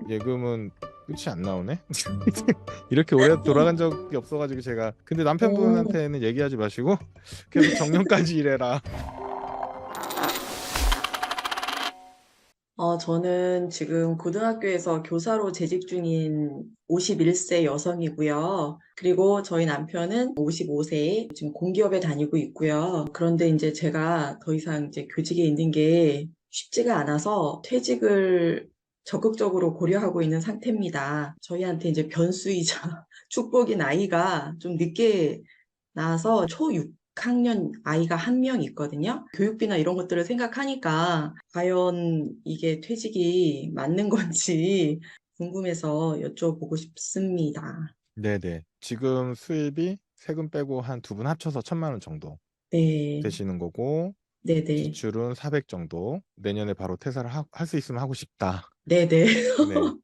예금은 끝이 안 나오네. 이렇게 오래 돌아간 적이 없어가지고 제가. 근데 남편분한테는 얘기하지 마시고 계속 정년까지 일해라. 저는 지금 고등학교에서 교사로 재직 중인 51세 여성이고요. 그리고 저희 남편은 55세, 지금 공기업에 다니고 있고요. 그런데 이제 제가 더 이상 이제 교직에 있는 게 쉽지가 않아서 퇴직을 적극적으로 고려하고 있는 상태입니다. 저희한테 이제 변수이자 축복인 아이가 좀 늦게 나와서 초 6학년 아이가 한 명 있거든요. 교육비나 이런 것들을 생각하니까 과연 이게 퇴직이 맞는 건지 궁금해서 여쭤보고 싶습니다. 네네. 지금 수입이 세금 빼고 한 두 분 합쳐서 1,000만 원 정도 네, 되시는 거고, 네네, 지출은 400 정도. 내년에 바로 퇴사를 할 수 있으면 하고 싶다. 네네, 네.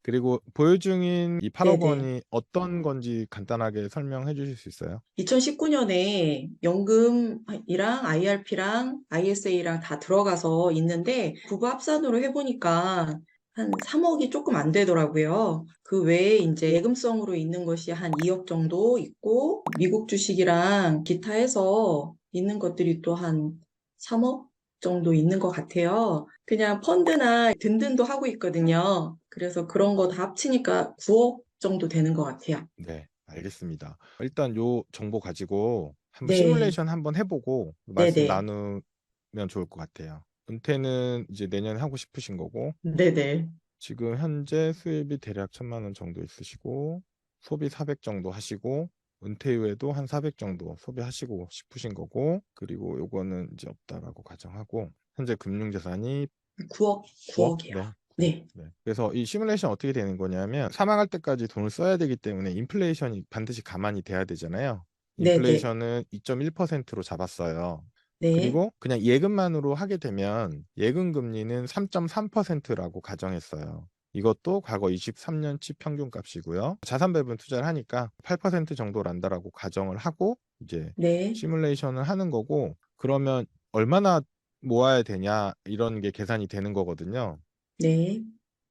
그리고 보유 중인 이 8억 네네. 원이 어떤 건지 간단하게 설명해 주실 수 있어요? 2019년에 연금이랑 IRP랑 ISA랑 다 들어가서 있는데 부부 합산으로 해보니까 한 3억이 조금 안 되더라고요. 그 외에 이제 예금성으로 있는 것이 한 2억 정도 있고 미국 주식이랑 기타 해서 있는 것들이 또 한 3억 정도 있는 것 같아요. 그냥 펀드나 든든도 하고 있거든요. 그래서 그런 거 다 합치니까 9억 정도 되는 것 같아요. 네, 알겠습니다. 일단 요 정보 가지고 한번 네, 시뮬레이션 한번 해보고 말씀 네네. 나누면 좋을 것 같아요. 은퇴는 이제 내년에 하고 싶으신 거고, 네네. 지금 현재 수입이 대략 1,000만 원 정도 있으시고, 소비 400 정도 하시고, 은퇴 후에도 한 400 정도 소비하시고 싶으신 거고, 그리고 요거는 이제 없다라고 가정하고, 현재 금융자산이 9억, 9억? 9억이요. 네. 9억. 네. 네. 그래서 이 시뮬레이션 어떻게 되는 거냐면 사망할 때까지 돈을 써야 되기 때문에 인플레이션이 반드시 가만히 돼야 되잖아요. 네네. 인플레이션은 2.1%로 잡았어요. 네. 그리고 그냥 예금만으로 하게 되면 예금 금리는 3.3%라고 가정했어요. 이것도 과거 23년치 평균값이고요. 자산 배분 투자를 하니까 8% 정도란다라고 가정을 하고 이제 네. 시뮬레이션을 하는 거고, 그러면 얼마나 모아야 되냐 이런 게 계산이 되는 거거든요. 네.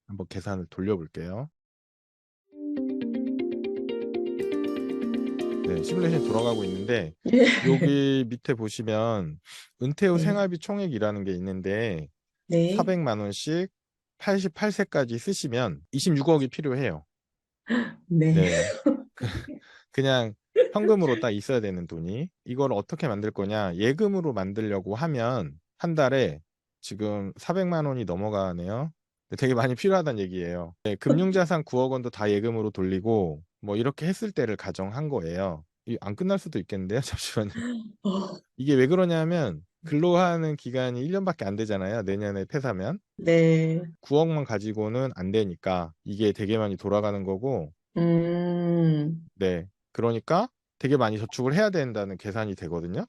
한번 계산을 돌려볼게요. 네, 시뮬레이션 돌아가고 있는데 네. 여기 밑에 보시면 은퇴 후 네. 생활비 총액이라는 게 있는데 네. 400만 원씩 88세까지 쓰시면 26억이 필요해요. 네. 네. 그냥 현금으로 딱 있어야 되는 돈이. 이걸 어떻게 만들 거냐? 예금으로 만들려고 하면 한 달에 지금 400만 원이 넘어가네요. 되게 많이 필요하다는 얘기예요. 네, 금융자산 9억 원도 다 예금으로 돌리고 뭐 이렇게 했을 때를 가정한 거예요. 안 끝날 수도 있겠는데요. 잠시만요. 어, 이게 왜 그러냐면 근로하는 기간이 1년밖에 안 되잖아요. 내년에 폐사면. 네. 9억만 가지고는 안 되니까 이게 되게 많이 돌아가는 거고, 음, 네. 그러니까 되게 많이 저축을 해야 된다는 계산이 되거든요.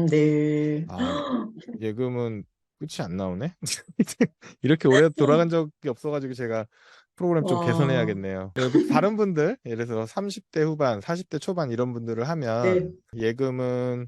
네. 아, 예금은 끝이 안 나오네. 이렇게 오래 돌아간 적이 없어가지고 제가 프로그램 좀 와, 개선해야겠네요. 다른 분들, 예를 들어서 30대 후반, 40대 초반 이런 분들을 네. 하면 예금은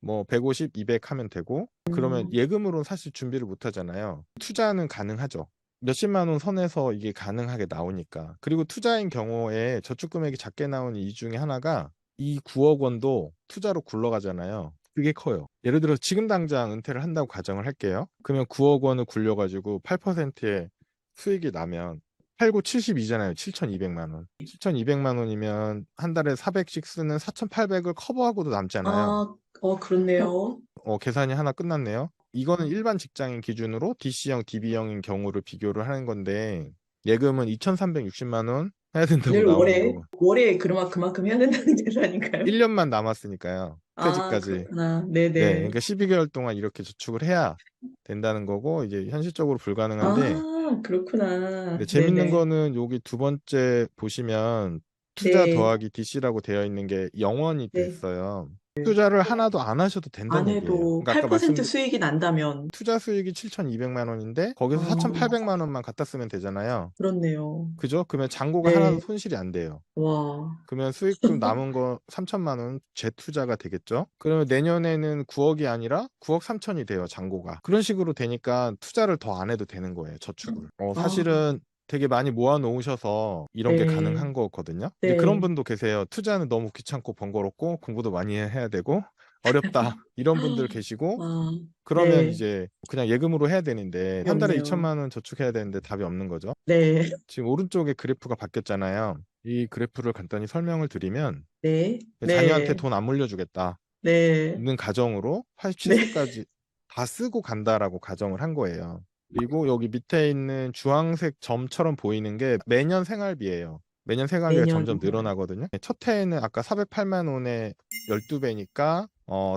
뭐 150, 200 하면 되고, 그러면 예금으로는 사실 준비를 못 하잖아요. 투자는 가능하죠. 몇십만 원 선에서 이게 가능하게 나오니까. 그리고 투자인 경우에 저축 금액이 작게 나오는 이유 중에 하나가 이 9억 원도 투자로 굴러가잖아요. 그게 커요. 예를 들어 지금 당장 은퇴를 한다고 가정을 할게요. 그러면 9억 원을 굴려가지고 8%의 수익이 나면 8구 72잖아요. 7,200만 원. 7,200만 원이면 한 달에 400씩 쓰는 4,800을 커버하고도 남잖아요. 아, 그렇네요. 계산이 하나 끝났네요. 이거는 일반 직장인 기준으로 DC형, DB형인 경우를 비교를 하는 건데 예금은 2,360만 원 해야 된다고 늘 나오는 월에, 거고 월에 그만큼 해야 된다는 계산인가요? 1년만 남았으니까요. 아, 퇴직까지. 그렇구나. 네, 네네. 그러니까 12개월 동안 이렇게 저축을 해야 된다는 거고 이제 현실적으로 불가능한데, 아, 그렇구나. 근데 재밌는 네네. 거는 여기 두 번째 보시면 투자 네. 더하기 DC라고 되어 있는 게 0원이 네. 됐어요. 투자를 하나도 안 하셔도 된다는 안 얘기예요. 해도 그러니까 아까 8% 수익이 난다면, 투자 수익이 7,200만 원인데 거기서 아, 4,800만 원만 갖다 쓰면 되잖아요. 그렇네요. 그죠? 그러면 잔고가 하나도 네. 손실이 안 돼요. 와. 그러면 수익 좀 남은 거 3천만 원 재투자가 되겠죠? 그러면 내년에는 9억이 아니라 9억 3천이 돼요, 잔고가. 그런 식으로 되니까 투자를 더 안 해도 되는 거예요, 저축을. 아, 사실은 되게 많이 모아 놓으셔서 이런 게 네, 가능한 거거든요. 이제 그런 네. 분도 계세요. 투자는 너무 귀찮고 번거롭고 공부도 많이 해야 되고 어렵다. 이런 분들 계시고 아, 그러면 네. 이제 그냥 예금으로 해야 되는데 답이 한 달에 없네요. 2천만 원 저축해야 되는데 답이 없는 거죠. 네, 지금 오른쪽에 그래프가 바뀌었잖아요. 이 그래프를 간단히 설명을 드리면 네, 자녀한테 네, 돈 안 물려주겠다는 네, 가정으로 네. 87세까지 다 쓰고 간다라고 가정을 한 거예요. 그리고 여기 밑에 있는 주황색 점처럼 보이는 게 매년 생활비예요. 매년 생활비가 매년, 점점 늘어나거든요. 첫 해에는 아까 408만 원에 12배니까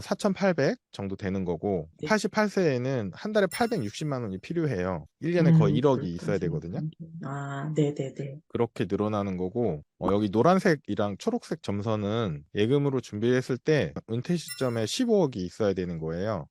4,800 정도 되는 거고 네. 88세에는 한 달에 860만 원이 필요해요. 1년에 거의 1억이 있어야 그렇군요. 되거든요. 아, 네네네. 그렇게 늘어나는 거고 여기 노란색이랑 초록색 점선은 예금으로 준비했을 때 은퇴 시점에 15억이 있어야 되는 거예요.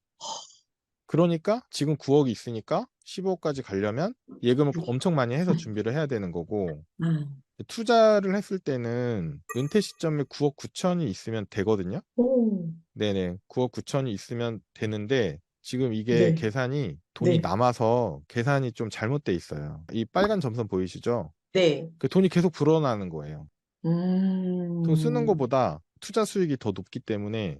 그러니까 지금 9억이 있으니까 15억까지 가려면 예금을 엄청 많이 해서 준비를 해야 되는 거고 아, 투자를 했을 때는 은퇴 시점에 9억 9천이 있으면 되거든요. 오, 네네. 9억 9천이 있으면 되는데 지금 이게 네, 계산이 돈이 네, 남아서 계산이 좀 잘못돼 있어요. 이 빨간 점선 보이시죠? 네. 그 돈이 계속 불어나는 거예요. 돈 쓰는 음, 것보다 투자 수익이 더 높기 때문에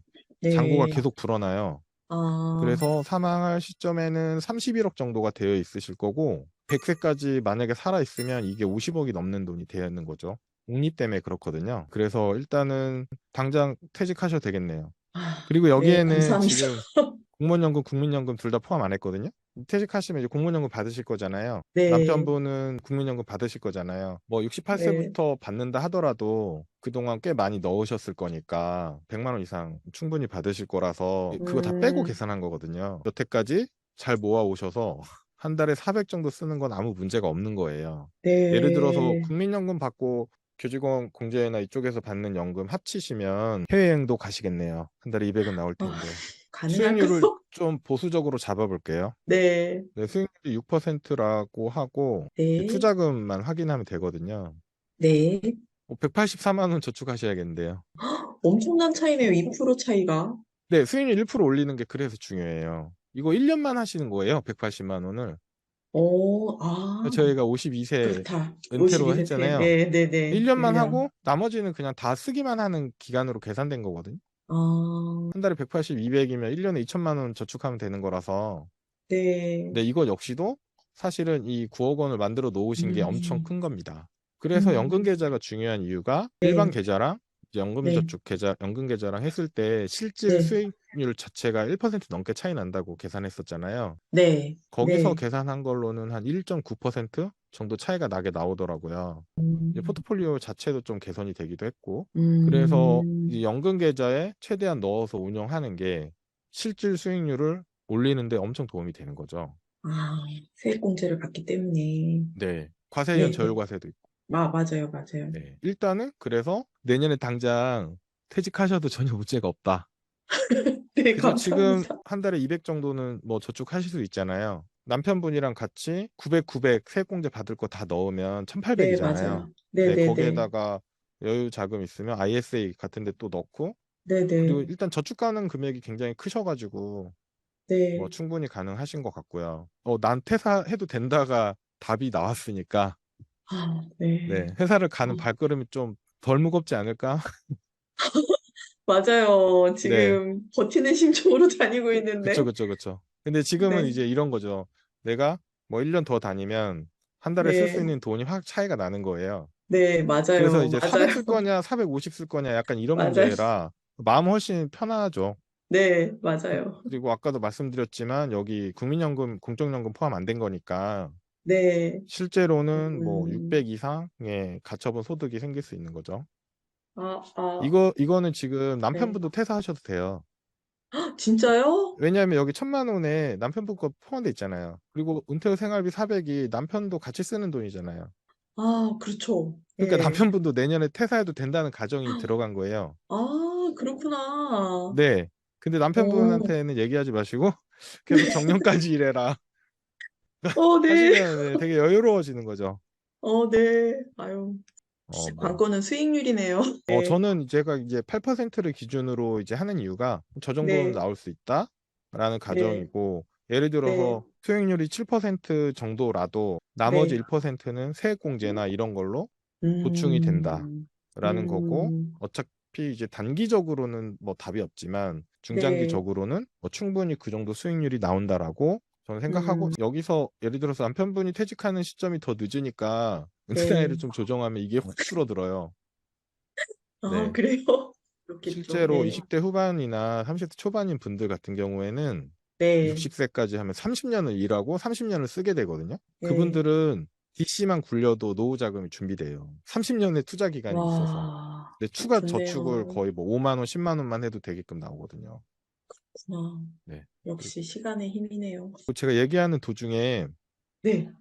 잔고가 네. 계속 불어나요. 아, 그래서 사망할 시점에는 31억 정도가 되어 있으실 거고 100세까지 만약에 살아 있으면 이게 50억이 넘는 돈이 되는 거죠. 복리 때문에 그렇거든요. 그래서 일단은 당장 퇴직하셔도 되겠네요. 아, 그리고 네, 여기에는 감사합니다. 지금 공무원연금, 국민연금 둘 다 포함 안 했거든요. 퇴직하시면 이제 공무원연금 받으실 거잖아요. 네, 남편분은 국민연금 받으실 거잖아요. 뭐 네. 68세부터 받는다 하더라도 그동안 꽤 많이 넣으셨을 거니까 100만 원 이상 충분히 받으실 거라서 그거 다 빼고 음, 계산한 거거든요. 여태까지 잘 모아 오셔서 한 달에 400 정도 쓰는 건 아무 문제가 없는 거예요. 예를 들어서 네. 국민연금 받고 교직원 공제나 이쪽에서 받는 연금 합치시면 해외여행도 가시겠네요. 한 달에 200은 나올 아, 텐데. 가능할까요? 수익률을 좀 보수적으로 잡아볼게요. 네, 네, 수익률이 6%라고 하고 네, 투자금만 확인하면 되거든요. 네. 184만 원 저축하셔야겠는데요. 엄청난 차이네요. 2% 차이가. 네, 수익률 1% 올리는 게 그래서 중요해요. 이거 1년만 하시는 거예요. 180만 원을. 오, 아, 저희가 52세 그렇다. 은퇴로 52세 때. 했잖아요. 네, 네, 네. 1년만 1년. 하고 나머지는 그냥 다 쓰기만 하는 기간으로 계산된 거거든요. 아, 한 달에 180, 200이면 1년에 2천만 원 저축하면 되는 거라서. 네. 네, 이거 역시도 사실은 이 9억 원을 만들어 놓으신 게 엄청 음, 큰 겁니다. 그래서 연금 음, 계좌가 중요한 이유가 일반 네, 계좌랑 이제 네, 연금저축 계좌, 연금 계좌랑 했을 때 실질 네, 수익률 자체가 1% 넘게 차이 난다고 계산했었잖아요. 네, 거기서 네. 계산한 걸로는 한 1.9% 정도 차이가 나게 나오더라고요. 이제 음, 포트폴리오 자체도 좀 개선이 되기도 했고, 그래서 이 음, 연금 계좌에 최대한 넣어서 운영하는 게 실질 수익률을 올리는데 엄청 도움이 되는 거죠. 아, 세액공제를 받기 때문에. 네. 과세연 네, 네. 저율과세도 있고. 맞아요, 맞아요. 네. 일단은 그래서 내년에 당장 퇴직하셔도 전혀 문제가 없다. 네, 그죠? 지금 감사합니다. 한 달에 200 정도는 뭐 저축하실 수 있잖아요. 남편분이랑 같이 900, 900 세액공제 받을 거 다 넣으면 네, 1,800이잖아요. 맞아요. 네, 네, 네, 네. 거기에다가 여유 자금 있으면 ISA 같은 데 또 넣고 네, 그리고 네. 일단 저축 가능 금액이 굉장히 크셔가지고 뭐 네. 충분히 가능하신 것 같고요. 난 퇴사해도 된다가 답이 나왔으니까 아, 네. 네, 회사를 아, 가는 발걸음이 좀 덜 무겁지 않을까? 맞아요. 네, 지금 버티는 심정으로 다니고 그쵸, 있는데. 그쵸, 그쵸. 근데 지금은 네, 이제 이런 거죠. 내가 뭐 1년 더 다니면 한 달에 쓸 수 네, 있는 돈이 확 차이가 나는 거예요. 네, 그래서 맞아요. 이제 400 쓸 맞아요. 거냐, 450 쓸 거냐, 약간 이런 맞아요. 문제라 마음 훨씬 편하죠. 네, 맞아요. 그리고 아까도 말씀드렸지만 여기 국민연금, 공적연금 포함 안 된 거니까 네. 실제로는 뭐 음, 600 이상의 가처분 소득이 생길 수 있는 거죠. 아, 아, 이거는 지금 네. 남편분도 퇴사하셔도 돼요. 진짜요? 왜냐하면 여기 1,000만 원에 남편분 거 포함돼 있잖아요. 그리고 은퇴 후 생활비 400이 남편도 같이 쓰는 돈이잖아요. 아, 그렇죠. 그러니까 예. 남편분도 내년에 퇴사해도 된다는 가정이 들어간 거예요. 아, 그렇구나. 네. 근데 오, 남편분한테는 얘기하지 마시고 계속 정년까지 일해라 네. 하시면 네, 되게 여유로워지는 거죠. 네. 아유, 뭐. 관건은 수익률이네요. 네, 저는 제가 이제 8%를 기준으로 이제 하는 이유가 저 정도는 네, 나올 수 있다라는 네, 가정이고 예를 들어서 네. 수익률이 7% 정도라도 나머지 네. 1%는 세액공제나 이런 걸로 보충이 음, 된다라는 거고, 음, 어차피 이제 단기적으로는 뭐 답이 없지만 네. 중장기적으로는 뭐 충분히 그 정도 수익률이 나온다라고 저는 생각하고, 음, 여기서 예를 들어서 남편분이 퇴직하는 시점이 더 늦으니까 은퇴 나이를 네. 좀 조정하면 이게 확 줄어들어요. 아, 네. 그래요? 그렇겠죠. 실제로 네. 20대 후반이나 30대 초반인 분들 같은 경우에는 네. 60세까지 하면 30년을 일하고 30년을 쓰게 되거든요. 네. 그분들은 DC만 굴려도 노후 자금이 준비돼요. 30년의 투자 기간이 있어서. 와, 근데 추가 저축을 좋네요. 거의 뭐 5만 원, 10만 원만 해도 되게끔 나오거든요. 아, 네. 그리고 역시 시간의 힘이네요. 제가 얘기하는 도중에 네.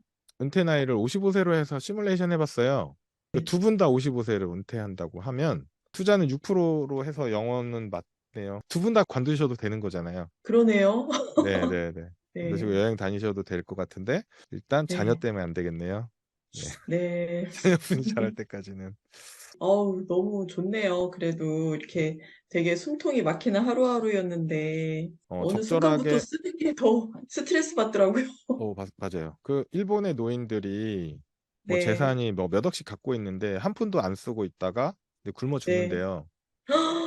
은퇴 나이를 55세로 해서 시뮬레이션 해봤어요. 네. 두 분 다 55세를 은퇴한다고 하면 투자는 6%로 해서 영원은 맞네요. 두 분 다 관두셔도 되는 거잖아요. 그러네요. 네네네. 관두시고 네. 여행 다니셔도 될 것 같은데 일단 자녀 네. 때문에 안 되겠네요. 네. 네. 자녀분이 자랄 때까지는 어우, 너무 좋네요. 그래도 이렇게 되게 숨통이 막히는 하루하루였는데 어느 순간부터 적절하게 쓰는 게 더 스트레스 받더라고요. 맞아요. 그 일본의 노인들이 뭐 네. 재산이 뭐 몇 억씩 갖고 있는데 한 푼도 안 쓰고 있다가 이제 굶어 네. 죽는데요.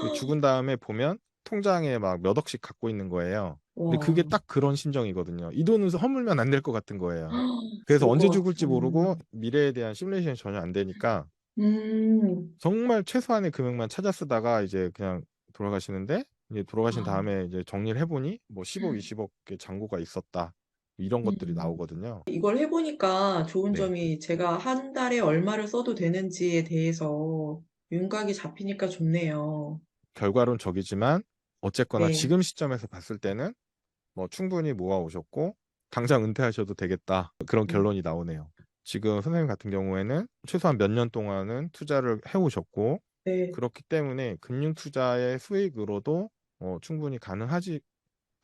근데 죽은 다음에 보면 통장에 막 몇 억씩 갖고 있는 거예요. 근데 그게 와, 딱 그런 심정이거든요. 이 돈은 허물면 안 될 것 같은 거예요. 그래서 그럴 것 언제 죽을지 같아요. 모르고 미래에 대한 시뮬레이션이 전혀 안 되니까 음, 정말 최소한의 금액만 찾아 쓰다가 이제 그냥 돌아가시는데, 이제 돌아가신 아, 다음에 이제 정리를 해보니 뭐 10억, 20억의 잔고가 있었다. 이런 것들이 음. 나오거든요. 이걸 해보니까 좋은 네. 점이 제가 한 달에 얼마를 써도 되는지에 대해서 윤곽이 잡히니까 좋네요. 결과론 적이지만 어쨌거나 네, 지금 시점에서 봤을 때는 뭐 충분히 모아 오셨고 당장 은퇴하셔도 되겠다. 그런 음, 결론이 나오네요. 지금 선생님 같은 경우에는 최소한 몇 년 동안은 투자를 해오셨고, 네. 그렇기 때문에 금융 투자의 수익으로도 충분히 가능하지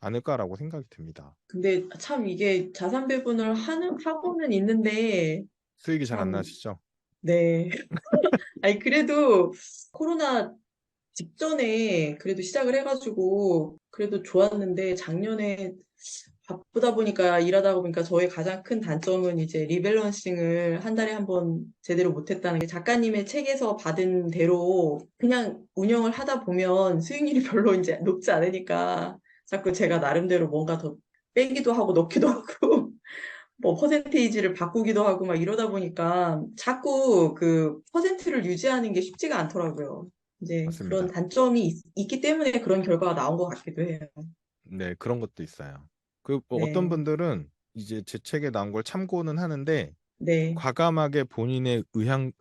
않을까라고 생각이 듭니다. 근데 참 이게 자산 배분을 하고는 있는데, 수익이 잘 안 참, 나시죠? 네. 아니, 그래도 코로나 직전에 그래도 시작을 해가지고 그래도 좋았는데 작년에 바쁘다 보니까 일하다 보니까 저의 가장 큰 단점은 이제 리밸런싱을 한 달에 한 번 제대로 못했다는 게 작가님의 책에서 받은 대로 그냥 운영을 하다 보면 수익률이 별로 이제 높지 않으니까 자꾸 제가 나름대로 뭔가 더 빼기도 하고 넣기도 하고 뭐 퍼센테이지를 바꾸기도 하고 막 이러다 보니까 자꾸 그 퍼센트를 유지하는 게 쉽지가 않더라고요. 이제 그런 맞습니다. 단점이 있기 때문에 그런 결과가 나온 것 같기도 해요. 네, 그런 것도 있어요. 그 어떤 네, 분들은 이제 제 책에 나온 걸 참고는 하는데 네, 과감하게 본인의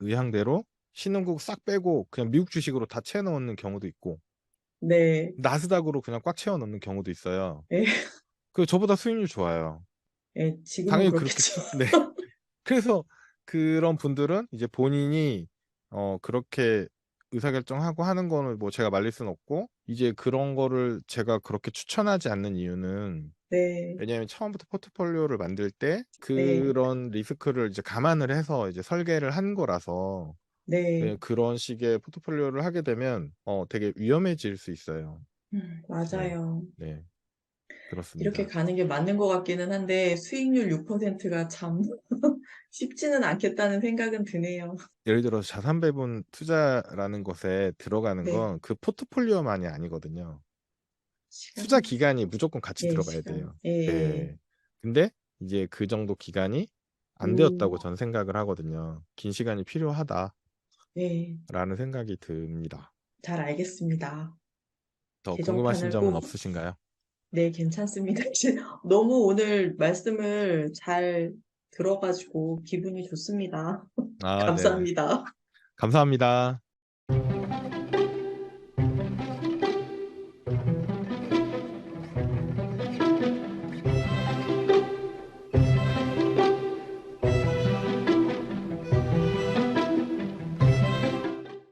의향대로 신흥국 싹 빼고 그냥 미국 주식으로 다 채워 넣는 경우도 있고 네, 나스닥으로 그냥 꽉 채워 넣는 경우도 있어요. 네, 그 저보다 수익률 좋아요. 네, 지금은 당연히 그렇게 그렇겠죠. 네. 그래서 그런 분들은 이제 본인이 그렇게 의사결정하고 하는 거는 뭐 제가 말릴 수는 없고, 이제 그런 거를 제가 그렇게 추천하지 않는 이유는 네, 왜냐하면 처음부터 포트폴리오를 만들 때 네, 그런 리스크를 이제 감안을 해서 이제 설계를 한 거라서, 네, 그런 식의 포트폴리오를 하게 되면 되게 위험해질 수 있어요. 네, 맞아요. 네, 이렇게 그렇습니다. 가는 게 맞는 것 같기는 한데 수익률 6%가 참 쉽지는 않겠다는 생각은 드네요. 예를 들어서 자산 배분 투자라는 것에 들어가는 네, 건 그 포트폴리오만이 아니거든요. 투자 시간, 기간이 무조건 같이 예, 들어가야 시간, 돼요. 예, 예. 네. 근데 이제 그 정도 기간이 안 음, 되었다고 저는 생각을 하거든요. 긴 시간이 필요하다라는 네, 생각이 듭니다. 잘 알겠습니다. 더 궁금하신 개정판을 점은 꼭, 없으신가요? 네, 괜찮습니다. 너무 오늘 말씀을 잘 들어가지고 기분이 좋습니다. 아, 네네. 감사합니다. 감사합니다.